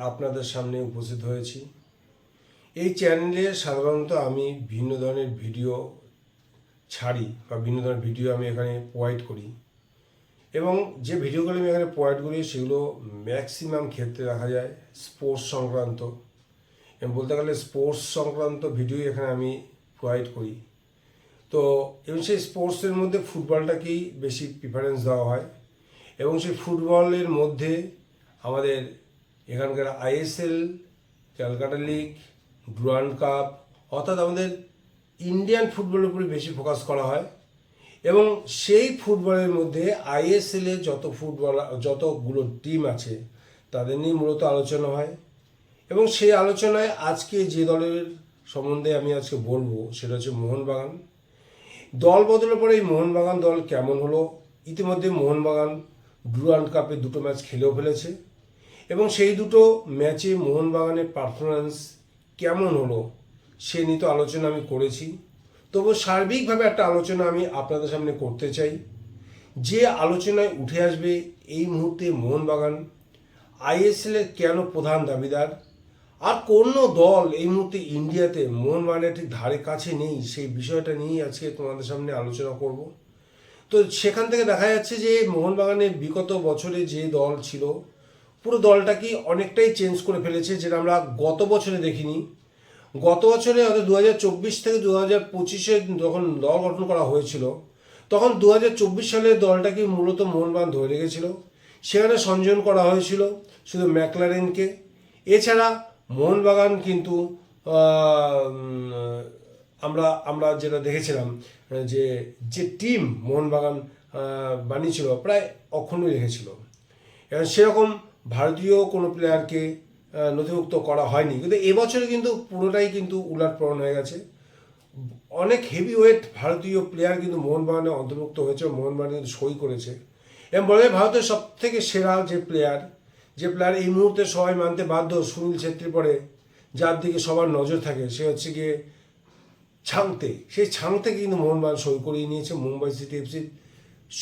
আপনাদের সামনে উপস্থিত হয়েছি। এই চ্যানেলে সাধারণত আমি ভিন্ন ধরনের ভিডিও ছাড়ি বা ভিন্ন ধরনের ভিডিও আমি এখানে প্রোভাইড করি, এবং যে ভিডিওগুলো আমি এখানে প্রোভাইড করি সেগুলো ম্যাক্সিমাম ক্ষেত্রে দেখা যায় স্পোর্টস সংক্রান্ত, এবং বলতে গেলে স্পোর্টস সংক্রান্ত ভিডিও এখানে আমি প্রোভাইড করি। তো এবং সেই স্পোর্টসের মধ্যে ফুটবলটাকেই বেশি প্রিফারেন্স দেওয়া হয়, এবং সেই ফুটবলের মধ্যে আমাদের এখানকার ISL, Calcutta league, Durand cup, অর্থাৎ আমাদের ইন্ডিয়ান ফুটবলের উপরে বেশি ফোকাস করা হয়। এবং সেই ফুটবলের মধ্যে আইএসএলে যতগুলো টিম আছে তাদের নিয়ে মূলত আলোচনা হয়, এবং সেই আলোচনায় আজকে যে দলের সম্বন্ধে আমি আজকে বলবো সেটা হচ্ছে মোহনবাগান। দল বদলের পরে এই মোহনবাগান দল কেমন হলো, ইতিমধ্যে মোহনবাগান ডুরান্ড কাপে 2টো ম্যাচ খেলেও ফেলেছে, এবং সেই 2টো ম্যাচে মোহনবাগানের পারফরম্যান্স কেমন হলো সে নিয়ে তো আলোচনা আমি করেছি। তবু সার্বিকভাবে একটা আলোচনা আমি আপনাদের সামনে করতে চাই, যে আলোচনায় উঠে আসবে এই মুহূর্তে মোহনবাগান আইএসএলের কেন প্রধান দাবিদার, আর কোনো দল এই মুহূর্তে ইন্ডিয়াতে মোহনবাগানের ঠিক ধারে কাছে নেই, সেই বিষয়টা নিয়েই আজকে তোমাদের সামনে আলোচনা করব। তো সেখান থেকে দেখা যাচ্ছে যে মোহনবাগানের বিগত বছরে যে দল ছিল পুরো দলটাকে অনেকটাই চেঞ্জ করে ফেলেছে, যেটা আমরা গত বছরে দেখিনি। গত বছরে অর্থাৎ 2024 থেকে 2025-এ যখন দল গঠন করা হয়েছিল, তখন 2024 সালের দলটাকে মূলত মোহনবাগান ধরে রেখেছিল। সেখানে সংযোজন করা হয়েছিল শুধু ম্যাকলারেনকে। এছাড়া মোহনবাগান কিন্তু আমরা যেটা দেখেছিলাম যে টিম মোহনবাগান বানিয়েছিল প্রায় অক্ষুণ্ণই রেখেছিল, এবং সেরকম ভারতীয় কোনো প্লেয়ারকে নথিভুক্ত করা হয়নি। কিন্তু এবছরে কিন্তু পুরোটাই কিন্তু উলটপালট হয়ে গেছে। অনেক হেভিওয়েট ভারতীয় প্লেয়ার কিন্তু মোহনবাগানে অন্তর্ভুক্ত হয়েছে, মোহনবাগান কিন্তু সই করেছে। এবং বলে ভারতের সব থেকে সেরা যে প্লেয়ার এই মুহূর্তে সবাই মানতে বাধ্য, সুনীল ছেত্রীর পরে যার দিকে সবার নজর থাকে সে হচ্ছে গিয়ে ছাংতে। সেই ছাংতেকে কিন্তু মোহনবাগান সই করিয়ে নিয়েছে। মুম্বাই সিটি এফসির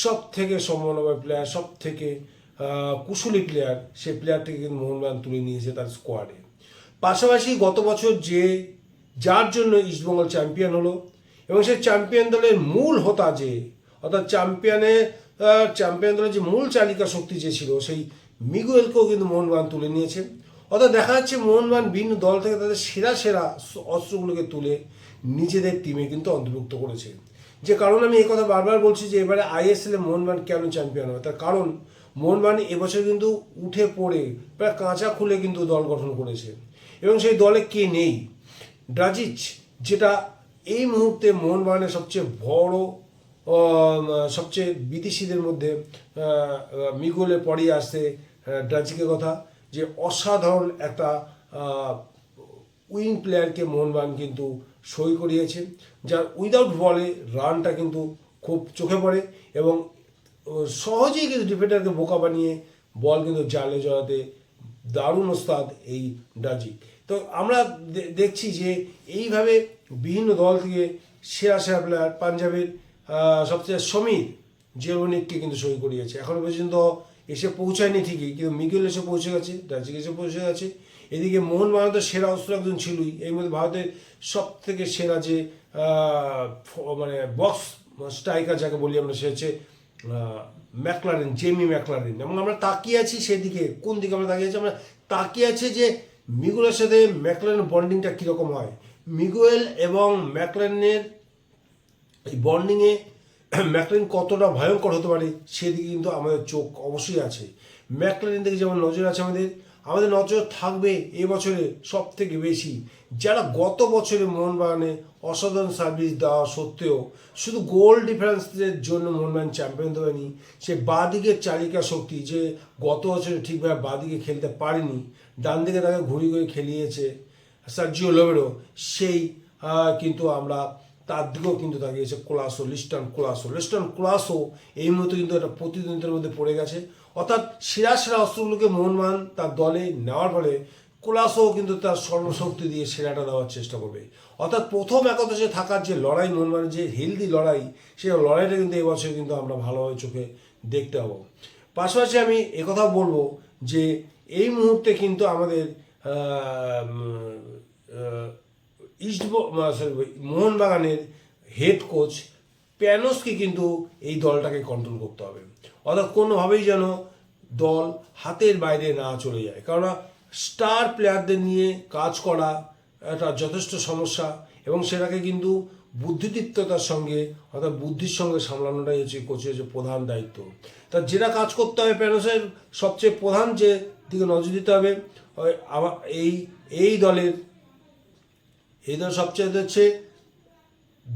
সব থেকে সম্মাননীয় প্লেয়ার, সব থেকে কুশলী প্লেয়ার, সেই প্লেয়ারটিকে কিন্তু মোহনবাগান তুলে নিয়েছে তার স্কোয়াডে। পাশাপাশি গত বছর যার জন্য ইস্টবেঙ্গল চ্যাম্পিয়ন হলো, এবং সেই চ্যাম্পিয়ন দলের মূল হোতা অর্থাৎ চ্যাম্পিয়ন দলের যে মূল চালিকা শক্তি ছিল সেই মিগুয়েলকেও কিন্তু মোহনবাগান তুলে নিয়েছে। অর্থাৎ দেখা যাচ্ছে মোহনবাগান ভিন্ন দল থেকে তাদের সেরা অস্ত্রগুলোকে তুলে নিজেদের টিমে কিন্তু অন্তর্ভুক্ত করেছে। যে কারণ আমি এই কথা বারবার বলছি যে এবারে আইএসএলে মোহনবাগান কেন চ্যাম্পিয়ন হবে, তার কারণ মোহনবাগান এবছর কিন্তু উঠে পড়ে প্রায় কাঁচা খুলে কিন্তু দল গঠন করেছে, এবং সেই দলে কে নেই, ড্রাজিচ, যেটা এই মুহূর্তে মোহনবাগানের সবচেয়ে বড়, সবচেয়ে বিদেশিদের মধ্যে মিগুয়েলের পরেই আসছে ড্রাজিকের কথা, যে অসাধারণ একটা উইং প্লেয়ারকে মোহনবাগান কিন্তু সই করিয়েছে, যার উইদাউট বলে রানটা কিন্তু খুব চোখে পড়ে, এবং সহজেই কিন্তু ডিফেন্ডারকে বোকা বানিয়ে বল কিন্তু জালে জড়াতে দারুণ ওস্তাদ এই ড্রাজিক। তো আমরা দেখছি যে এইভাবে বিভিন্ন দল থেকে সেরা প্লেয়ার, পাঞ্জাবের সবচেয়ে সমীর জেরোনিককে কিন্তু সই করিয়েছে। এখনো পর্যন্ত এসে পৌঁছায়নি ঠিকই, কিন্তু মিগুয়েল এসে পৌঁছে গেছে, ড্রাজিক এসে পৌঁছে গেছে। এদিকে মোহনবাগান তো সেরা অস্ত্র একজন ছিলই, এই মধ্যে ভারতের সব থেকে সেরা যে মানে বক্স স্ট্রাইকার যাকে বলি আমরা, সে হচ্ছে ম্যাকলারেন, জেমি ম্যাকলারেন। এবং আমরা তাকিয়ে আছি সেদিকে, কোন দিকে আমরা তাকিয়ে আছি, আমরা তাকিয়ে আছি যে মিগুয়েলের সাথে ম্যাকলারেনের বন্ডিংটা কীরকম হয়। মিগুয়েল এবং ম্যাকলারেনের এই বন্ডিংয়ে ম্যাকলারেন কতটা ভয়ঙ্কর হতে পারে সেদিকে কিন্তু আমাদের চোখ অবশ্যই আছে। ম্যাকলারেন দিকে যেমন নজর আছে আমাদের নজর থাকবে এবছরে সব থেকে বেশি যারা গত বছরে মোহনবাগানে অসাধারণ সার্ভিস দেওয়া সত্ত্বেও শুধু গোল ডিফারেন্সের জন্য মোহনবাগান চ্যাম্পিয়ন হয়নি, সে বাঁদিকের চালিকা শক্তি যে গত বছরে ঠিকভাবে বাঁদিকে খেলতে পারেনি, ডান দিকে তাকে ঘুরিয়ে খেলিয়েছে সার্জিও লোবেরো, সেই কিন্তু আমরা তার দিকেও কিন্তু তাকিয়েছে লিস্টন কোলাসো এই মুহূর্তে কিন্তু একটা প্রতিদ্বন্দ্বিতার মধ্যে পড়ে গেছে। অর্থাৎ সেরা অস্ত্রগুলোকে মোহনবাগান তার দলে নেওয়ার ফলে কোলাসো কিন্তু তার সর্বশক্তি দিয়ে সেরাটা দেওয়ার চেষ্টা করবে। অর্থাৎ প্রথম একাদশে থাকার যে লড়াই, মোহনবাগানের যে হেলদি লড়াই, সেই লড়াইটা কিন্তু এবছর কিন্তু আমরা ভালোভাবে চোখে দেখতে পাবো। পাশাপাশি আমি একথা বলবো যে এই মুহূর্তে কিন্তু আমাদের মোহনবাগানের হেড কোচ প্যানোসকে কিন্তু এই দলটাকে কন্ট্রোল করতে হবে, অর্থাৎ কোনোভাবেই যেন দল হাতের বাইরে না চলে যায়। কেননা স্টার প্লেয়ারদের নিয়ে কাজ করা একটা যথেষ্ট সমস্যা, এবং সেটাকে কিন্তু বুদ্ধিদীপ্ততার সঙ্গে অর্থাৎ বুদ্ধির সঙ্গে সামলানোটাই হচ্ছে কোচের যে প্রধান দায়িত্ব। তা যেটা কাজ করতে হবে প্যানোসের সবচেয়ে প্রধান যে দিকে নজর দিতে হবে, এই এই দলের সবচেয়ে হচ্ছে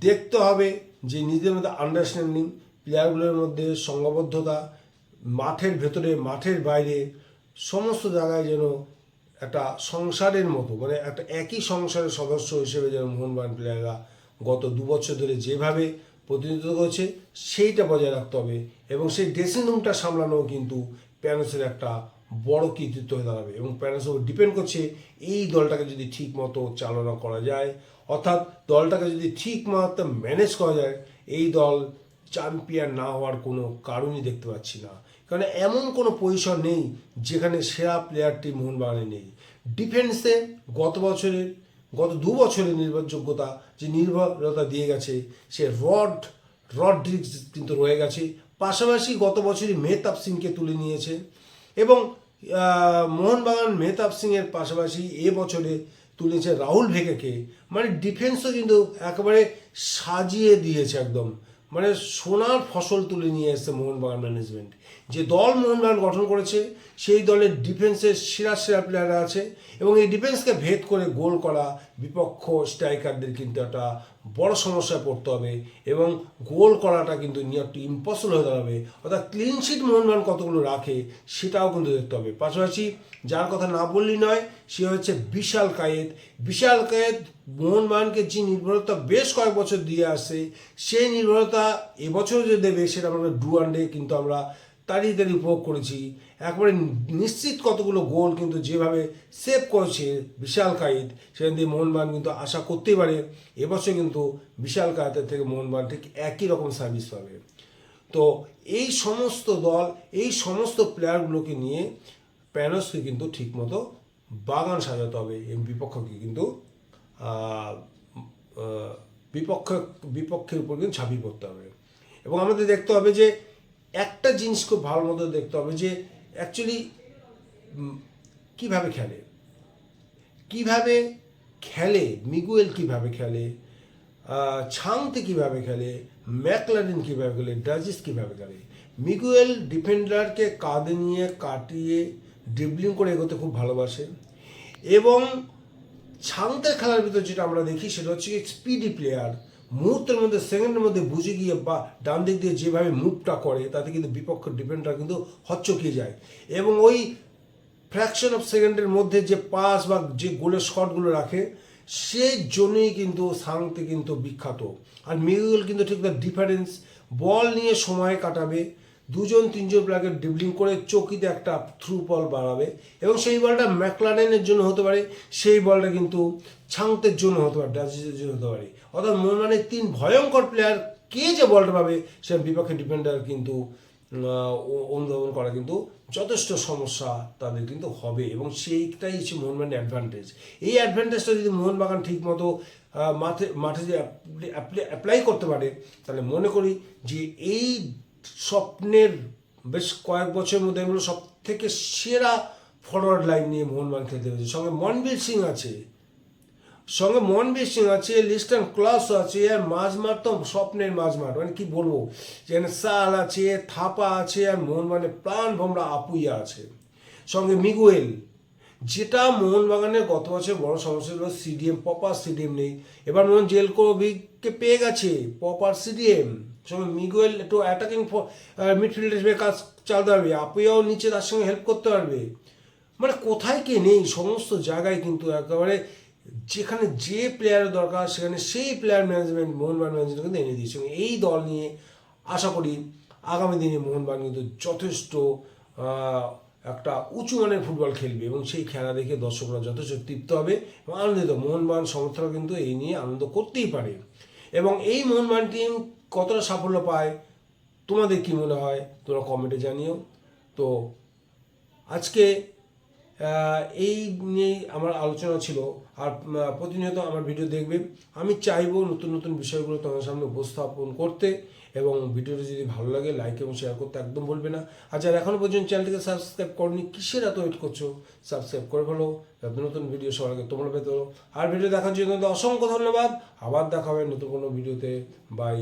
দেখতে হবে যে নিজেদের মধ্যে আন্ডারস্ট্যান্ডিং, প্লেয়ারগুলোর মধ্যে সংঘবদ্ধতা, মাঠের ভেতরে মাঠের বাইরে সমস্ত জায়গায় যেন একটা সংসারের মতো, মানে একটা একই সংসারের সদস্য হিসেবে যেন মোহনবাগান প্লেয়াররা গত 2 বছর ধরে যেভাবে প্রতিনিধিত্ব করছে সেইটা বজায় রাখতে হবে, এবং সেই ড্রেসিং রুমটা সামলানোও কিন্তু প্যানোসের একটা বড় কৃতিত্ব হয়ে দাঁড়াবে। এবং প্যানোসের উপর ডিপেন্ড করছে এই দলটাকে যদি ঠিক মতো চালনা করা যায়, অর্থাৎ দলটাকে যদি ঠিক মতো ম্যানেজ করা যায়, এই দল চ্যাম্পিয়ন না হওয়ার কোনো কারণই দেখতে পাচ্ছি না। কারণ এমন কোনো পজিশন নেই যেখানে সেরা প্লেয়ারটি মোহনবাগানে নেই। ডিফেন্সে গত 2 বছরের নির্ভরযোগ্যতা যে নির্ভরতা দিয়ে গেছে, সে রড্রিক্স কিন্তু রয়ে গেছে, পাশাপাশি গত বছরই মেহতাব সিংকে তুলে নিয়েছে, এবং মোহনবাগান মেহতাব সিংয়ের পাশাপাশি এবছরে তুলেছে রাহুল ভেকেকে। মানে ডিফেন্সও কিন্তু একেবারে সাজিয়ে দিয়েছে একদম, মানে সোনার ফসল তুলে নিয়ে এসেছে মোহনবাগান ম্যানেজমেন্ট। যে দল মোহনবাগান গঠন করেছে সেই দলের ডিফেন্সের সেরা প্লেয়াররা আছে, এবং এই ডিফেন্সকে ভেদ করে গোল করা বিপক্ষ স্ট্রাইকারদের কিন্তু একটা বড় সমস্যায় পড়তে হবে, এবং গোল করাটা কিন্তু নিয়ে একটু ইম্পসিবল হয়ে দাঁড়াবে। অর্থাৎ ক্লিন শিট মোহনবাগান কতগুলো রাখে সেটাও কিন্তু দেখতে হবে। পাশাপাশি যার কথা না বললেই নয়, সে হচ্ছে বিশাল কায়েত। মোহনবাগানকে যে নির্ভরতা বেশ কয়েক বছর দিয়ে আসছে, সেই নির্ভরতা এবছরও যে দেবে সেটা আমরা ডুয়ান্ডে কিন্তু আমরা তাড়িয়ে উপভোগ করেছি। একবারে নিশ্চিত কতগুলো গোল কিন্তু যেভাবে সেভ করেছে বিশাল কায়েত, সেখান দিয়ে মোহনবাগান কিন্তু আশা করতেই পারে এবছর কিন্তু বিশাল কায়েতের থেকে মোহনবাগান ঠিক একই রকম সার্ভিস পাবে। তো এই সমস্ত দল, এই সমস্ত প্লেয়ারগুলোকে নিয়ে প্যানোসকে কিন্তু ঠিকমতো বাগান সাজাতে হবে, এবং বিপক্ষকে কিন্তু বিপক্ষের উপর কিন্তু ঝাঁপিয়ে পড়তে হবে। এবং আমাদের দেখতে হবে যে একটা জিনিস খুব ভালো মতো দেখতে হবে যে অ্যাকচুয়ালি কীভাবে খেলে মিগুয়েল কীভাবে খেলে, ছাংতে কীভাবে খেলে, ম্যাকলারিন কীভাবে খেলে, ডাজিস কীভাবে খেলে। মিগুয়েল ডিফেন্ডারকে কাঁধে নিয়ে কাটিয়ে ড্রিবলিং করে এগোতে খুব ভালোবাসে, এবং ছাংতের খেলার ভিতর যেটা আমরা দেখি সেটা হচ্ছে স্পিডি প্লেয়ার, মুহূর্তের মধ্যে সেকেন্ডের মধ্যে বুঝে গিয়ে বা ডান দিক দিয়ে যেভাবে মুভটা করে তাতে কিন্তু বিপক্ষ ডিফেন্ডার কিন্তু হচ্চকিয়ে যায়, এবং ওই ফ্র্যাকশন অফ সেকেন্ডের মধ্যে যে পাস বা যে গোলের শটগুলো রাখে সেই জন্যই কিন্তু সাংতে কিন্তু বিখ্যাত। আর মিগুয়েল কিন্তু ঠিক তার ডিফারেন্স, বল নিয়ে সময় কাটাবে, 2-3 প্লেয়ারকে ড্রিবলিং করে চকিতে একটা থ্রু বল বাড়াবে, এবং সেই বলটা ম্যাকলারেনের জন্য হতে পারে, সেই বলটা কিন্তু ছাংতের জন্য হতে পারে, ডাজিসের জন্য হতে পারে। অর্থাৎ মোহনবাগানের 3 ভয়ঙ্কর প্লেয়ার কে যে বলটা পাবে সে বিপক্ষে ডিফেন্ডার কিন্তু অনুধাবন করা কিন্তু যথেষ্ট সমস্যা তাদের কিন্তু হবে, এবং সেইটাই হচ্ছে মোহনবাগানের অ্যাডভান্টেজ। এই অ্যাডভান্টেজটা যদি মোহনবাগান ঠিক মতো মাঠে যে অ্যাপ্লাই করতে পারে, তাহলে মনে করি যে এই স্বপ্নের বেশ কয়েক বছরের মধ্যে এগুলো সব থেকে সেরা ফরওয়ার্ড লাইন নিয়ে মোহনবাগান খেলতে হয়েছে। সঙ্গে মনবীর সিং আছে, লিস্টন ক্লাস আছে, আর মাঝমাঠ তো স্বপ্নের মাঝমাঠ, মানে কি বলবো, যেখানে সাল আছে, থাপা আছে, আর মোহনবাগানের প্রাণ ভোমরা আপুইয়া আছে, সঙ্গে মিগুয়েল। যেটা মোহনবাগানের গত বছর বড় সমস্যা ছিল প্রপার সিডিএম নেই, এবার মোহন জেলকোভিককে পেয়ে গেছে প্রপার সিডিএম, সঙ্গে মিগুয়েল একটু অ্যাটাকিং মিডফিল্ডের হিসেবে কাজ চালাতে পারবে, আপুইয়াও নিচে তার সঙ্গে হেল্প করতে পারবে। মানে কোথায় কে নেই, সমস্ত জায়গায় কিন্তু একেবারে যেখানে যে প্লেয়ারের দরকার সেখানে সেই প্লেয়ার ম্যানেজমেন্ট মোহনবাগান ম্যানেজমেন্ট কিন্তু এনে দিয়েছে। এই দল নিয়ে আশা করি আগামী দিনে মোহনবাগান কিন্তু যথেষ্ট একটা উঁচু মানের ফুটবল খেলবে, এবং সেই খেলা দেখে দর্শকরা যথেষ্ট তৃপ্ত হবে এবং আনন্দিত। মোহনবাগান সমর্থকরা কিন্তু এই নিয়ে আনন্দ করতেই পারে, এবং এই মোহনবাগান টিম কতটা সাফল্য পায় তোমাদের কি মনে হয় তোমরা কমেন্টে জানিও। তো আজকে এই নিয়েই আমার আলোচনা ছিল। আর প্রতিনিয়ত আমার ভিডিও দেখবে। আমি চাইবো নতুন নতুন বিষয়গুলো তোমার সামনে উপস্থাপন করতে, এবং ভিডিওটা যদি ভালো লাগে লাইক এবং শেয়ার করতে একদম ভুলবে না। আর যারা এখনও পর্যন্ত চ্যানেলটিকে সাবস্ক্রাইব করনি, কিসের এত ওয়েট করছো? সাবস্ক্রাইব করে ফেলো, নতুন নতুন ভিডিও সবার আগে তোমরা পেতে পারো। আর ভিডিও দেখার জন্য অসংখ্য ধন্যবাদ। আবার দেখা হবে নতুন কোনো ভিডিওতে। বাই।